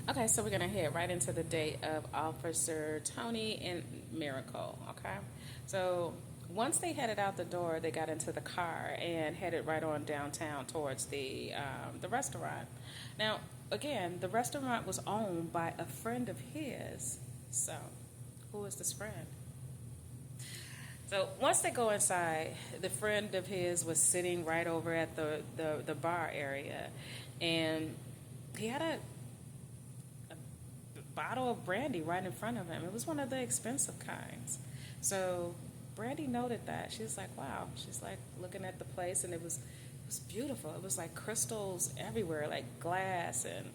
Okay, so we're gonna head right into the day of Officer Tony and Miracle. Okay, so once they headed out the door, they got into the car and headed right on downtown towards the restaurant. Now, again, the restaurant was owned by a friend of his. So, who is this friend? So once they go inside, the friend of his was sitting right over at the bar area, and he had a bottle of brandy right in front of him. It was one of the expensive kinds. So Brandy noted that. She was like, wow. She's like looking at the place, and it was beautiful. It was like crystals everywhere, like glass and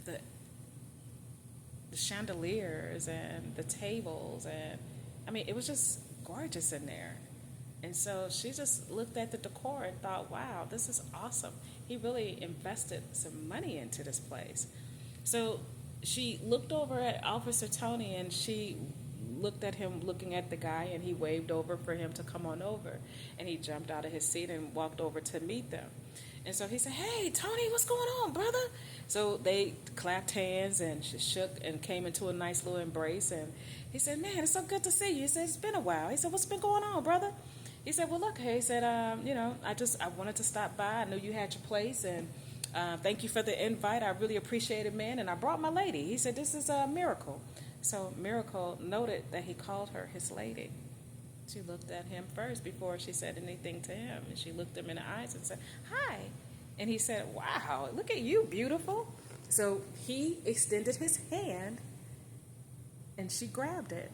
the the chandeliers and the tables, and I mean it was just gorgeous in there. And so she just looked at the decor and thought, wow, this is awesome. He really invested some money into this place. So she looked over at Officer Tony, and she looked at him looking at the guy, and he waved over for him to come on over. And he jumped out of his seat and walked over to meet them. And so he said, hey, Tony, what's going on, brother? So they clapped hands and shook and came into a nice little embrace. And he said, man, it's so good to see you. He said, it's been a while. He said, what's been going on, brother? He said, well, look, he said, I wanted to stop by. I knew you had your place, and thank you for the invite. I really appreciate it, man. And I brought my lady. He said, this is a Miracle. So Miracle noted that he called her his lady. She looked at him first before she said anything to him. And she looked him in the eyes and said, hi. And he said, wow, look at you, beautiful. So he extended his hand, and she grabbed it.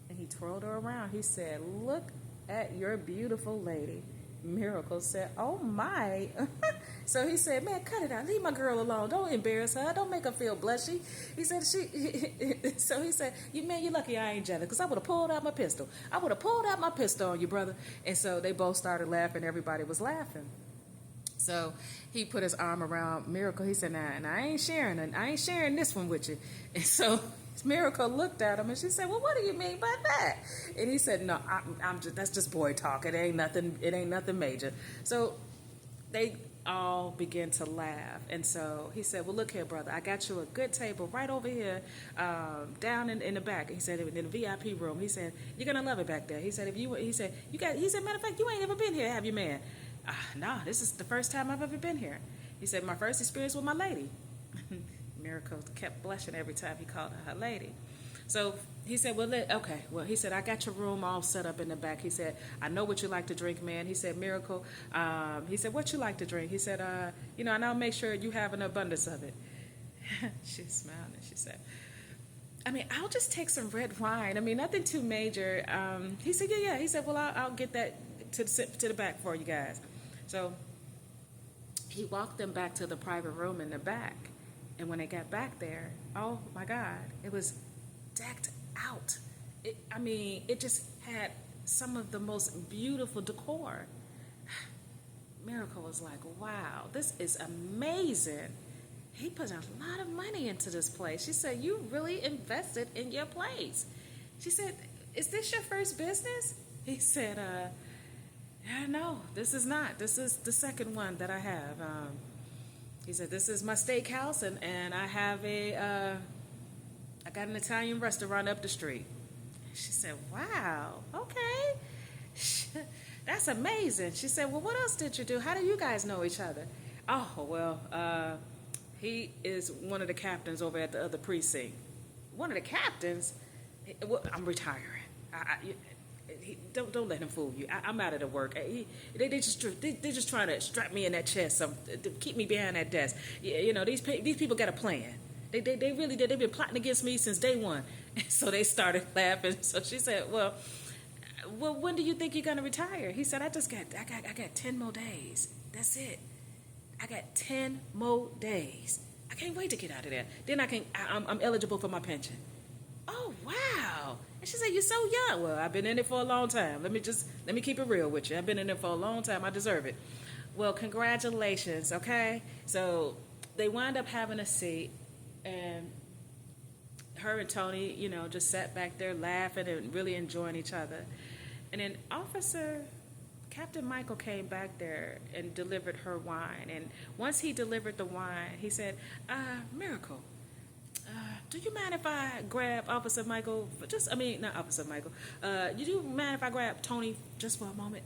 And he twirled her around. He said, look at your beautiful lady. Miracle said, oh my. So he said, man, cut it out. Leave my girl alone. Don't embarrass her. Don't make her feel blushy. He said, so he said, you're lucky I ain't jealous, because I would have pulled out my pistol. I would have pulled out my pistol on you, brother. And so they both started laughing. Everybody was laughing. So he put his arm around Miracle. He said, nah, and I ain't sharing this one with you. And so Miracle looked at him, and she said, well, what do you mean by that? And he said, no, I'm just, that's just boy talk. It ain't nothing major. So they all began to laugh. And so he said, well, look here, brother, I got you a good table right over here, down in the back. He said, in the VIP room. He said, you're gonna love it back there. He said, he said, matter of fact, you ain't ever been here, have you, man? No, this is the first time I've ever been here. He said, my first experience with my lady. Miracle kept blushing every time he called her lady. So he said, he said, I got your room all set up in the back. He said, I know what you like to drink, man. He said, Miracle, he said, what you like to drink? He said, and I'll make sure you have an abundance of it. She smiled and she said, I mean, I'll just take some red wine. I mean, nothing too major. He said, yeah. He said, well, I'll get that to the back for you guys. So he walked them back to the private room in the back. And when they got back there, oh my God, it was decked out. It just had some of the most beautiful decor. Miracle was like, wow, this is amazing. He put a lot of money into this place. She said, you really invested in your place. She said, is this your first business? He said, yeah, no, this is not. This is the second one that I have. He said, this is my steakhouse, and I have I got an Italian restaurant up the street. She said, wow, okay. That's amazing. She said, well, what else did you do? How do you guys know each other? Oh, well, he is one of the captains over at the other precinct. One of the captains? Well, I'm retiring. Don't let him fool you. I'm out of the work. They're just trying to strap me in that chair, to keep me behind that desk. These people got a plan. They really did. They've been plotting against me since day one. And so they started laughing. So she said, well, when do you think you're gonna retire? He said, I got 10 more days. That's it. I got 10 more days. I can't wait to get out of there. Then I'm eligible for my pension. Oh, wow. And she said, you're so young. Well, I've been in it for a long time. Let me keep it real with you. I've been in it for a long time. I deserve it. Well, congratulations, okay? So they wind up having a seat, and her and Tony, just sat back there laughing and really enjoying each other. And then Officer Captain Michael came back there and delivered her wine. And once he delivered the wine, he said, Miracle, do you mind if I grab Officer Michael? Not Officer Michael. Do you mind if I grab Tony just for a moment?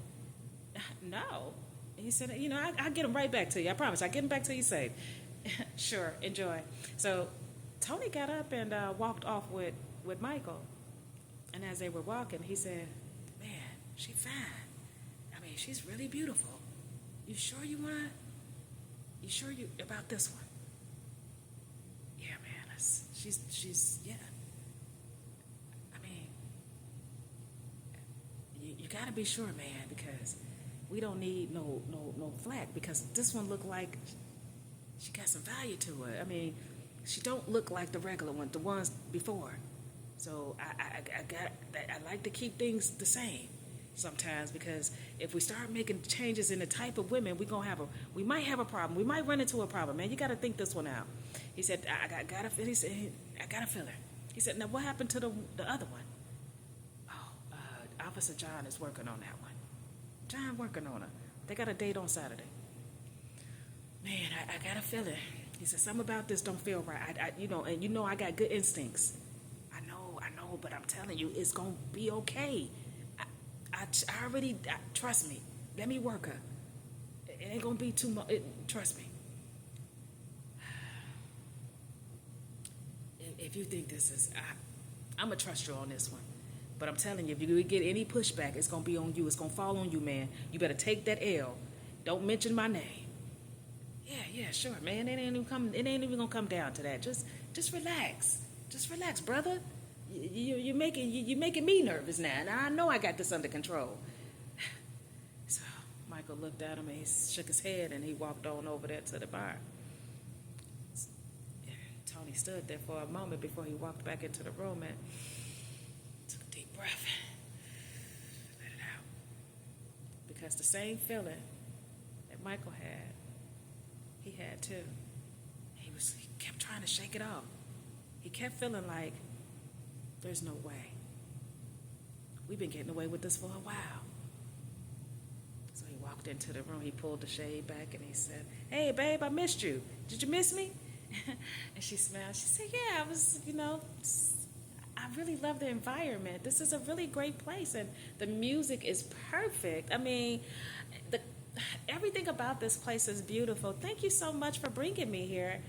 No. He said, I'll get him right back to you. I promise. I'll get him back to you safe. Sure, enjoy. So Tony got up and walked off with Michael. And as they were walking, he said, man, she fine. I mean, she's really beautiful. You sure you about this one? Yeah, man, she's, yeah. I mean, you gotta be sure, man, because we don't need no flack, because this one looked like she got some value to her. I mean, she don't look like the regular one, the ones before. So I like to keep things the same sometimes, because if we start making changes in the type of women, we might have a problem. We might run into a problem, man. You got to think this one out. He said, I got to feel her. He said, now what happened to the other one? Oh, Officer John is working on that one. John working on her. They got a date on Saturday. Man, I got a feeling. He said, something about this don't feel right. And I got good instincts. I know, but I'm telling you, it's going to be okay. I trust me. Let me work her. It ain't going to be too much. Trust me. If you think this is, I'm going to trust you on this one. But I'm telling you, if you get any pushback, it's going to be on you. It's going to fall on you, man. You better take that L. Don't mention my name. Yeah, sure, man. It ain't even going to come down to that. Just relax. Just relax, brother. You're making me nervous now. Now I know I got this under control. So Michael looked at him and he shook his head and he walked on over there to the bar. Tony stood there for a moment before he walked back into the room and took a deep breath. Let it out. Because the same feeling that Michael had, he had too. He kept trying to shake it off. He kept feeling like, there's no way. We've been getting away with this for a while. So he walked into the room, he pulled the shade back and he said, hey babe, I missed you. Did you miss me? And she smiled. She said, yeah, I was, I really love the environment. This is a really great place and the music is perfect. I mean, everything about this place is beautiful. Thank you so much for bringing me here.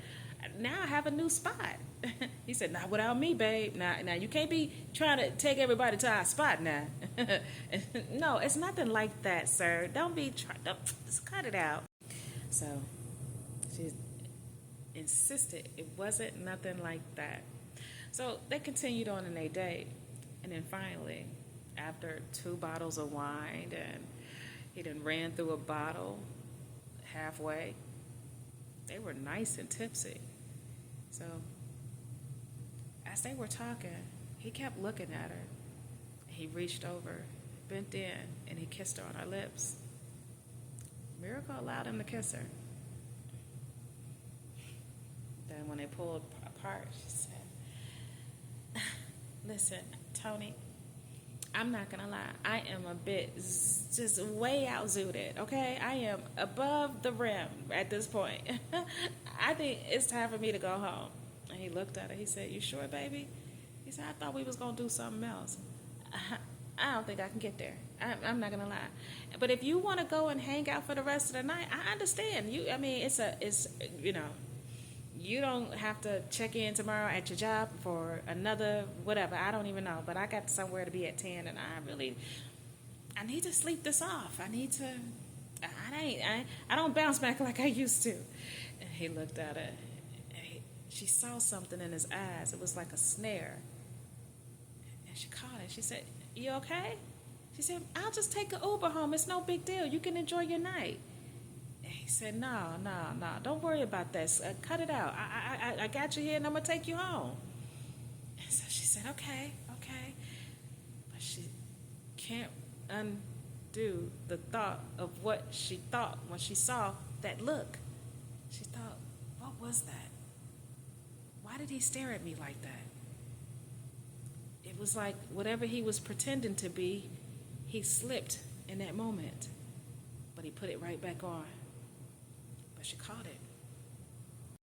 Now I have a new spot. He said, not without me, babe. Now you can't be trying to take everybody to our spot now. No, it's nothing like that, sir. Don't just cut it out. So she insisted it wasn't nothing like that. So they continued on in their date. And then finally, after 2 bottles of wine, and he done ran through a bottle halfway, they were nice and tipsy. So as they were talking, he kept looking at her. He reached over, bent in, and he kissed her on her lips. Miracle allowed him to kiss her. Then when they pulled apart, she said, listen, Tony, I'm not going to lie. I am a bit just way out zooted, okay? I am above the rim at this point. I think it's time for me to go home. And he looked at her. He said, you sure, baby? He said, I thought we was going to do something else. I don't think I can get there. I'm not going to lie. But if you want to go and hang out for the rest of the night, I understand. You don't have to check in tomorrow at your job for another whatever. I don't even know. But I got somewhere to be at 10, and I need to sleep this off. I don't bounce back like I used to. And he looked at her. She saw something in his eyes. It was like a snare. And she caught it. She said, you okay? She said, I'll just take an Uber home. It's no big deal. You can enjoy your night. And he said, no. Don't worry about this. Cut it out. I got you here and I'm going to take you home. And so she said, okay. But she can't undo the thought of what she thought when she saw that look. She thought, what was that? Why did he stare at me like that? It was like whatever he was pretending to be, he slipped in that moment. he put it right back on. But she caught it.